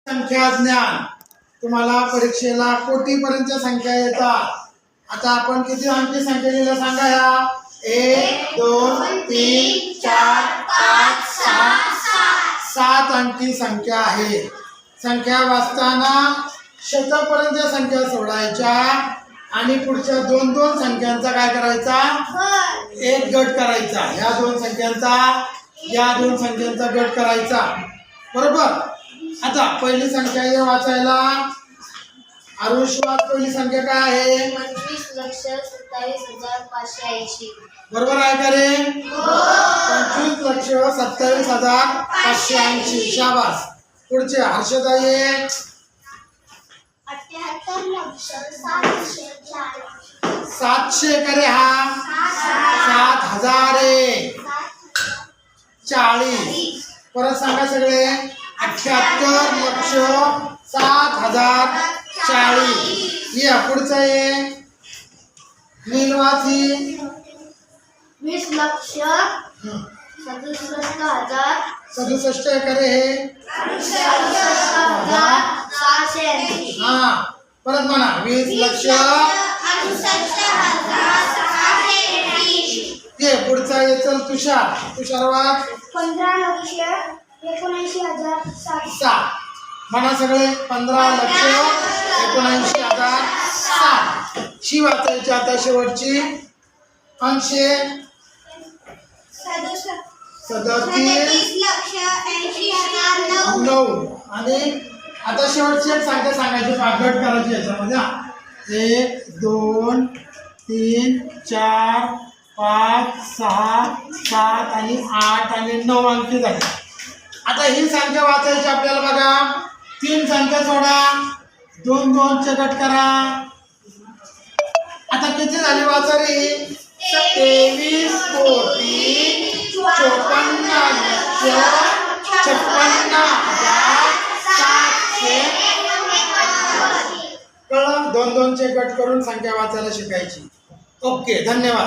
संख्या ज्ञान तुम्हाला परीक्षेला कोटीपर्यंत संख्या येतात. आता आपण किती अंकी संख्या लिहिल्या सांगा. ह्या 1 2 3 4 5 6 7 अंकी संख्या आहे. संख्या वाचताना शतपर्यंत संख्या सोडायच्या आणि पुढच्या 2-2 संख्यांचा काय करायचा, एक गट करायचा. ह्या 2 संख्यांचा या 2 संख्यांचा गट करायचा. बरोबर. आता पहिली संख्या आहे वाचायला. आरुषवाद पहिली संख्या काय आहे? 25,27,580. बरोबर आहे का रे? 25,27,580. शाबास. पुढचे हर्षदाई 78,740. 700 करे. हा 7,000 40. परत सांगा सगळे. 78,07,040. या पुढचं आहे नीलवाची 20,67,000. 67 करे. हे 67,680. हा परत म्हणा. 20,68,680. हे पुढचा आहे. चल तुषारवाद 15,79,007. म्हणा सगळे. 15,79,007. शी वाचायची आता शेवटची. 37,80,9. आणि आता शेवटची एक संख्या सांगायची. गट करायची याच्यामध्ये. 1 2 3 4 5 6 7 आणि 8 आणि 9 अंकी झाली. आता ही संख्या वाचायची आपल्याला. बघा 3 संख्या सोडा, 2-2 चे गट करा. आता किती झाली वाचा रे? 23,54,56,700. कळलं? 2-2 चे गट करून संख्या वाचायला शिकायची. ओके, धन्यवाद.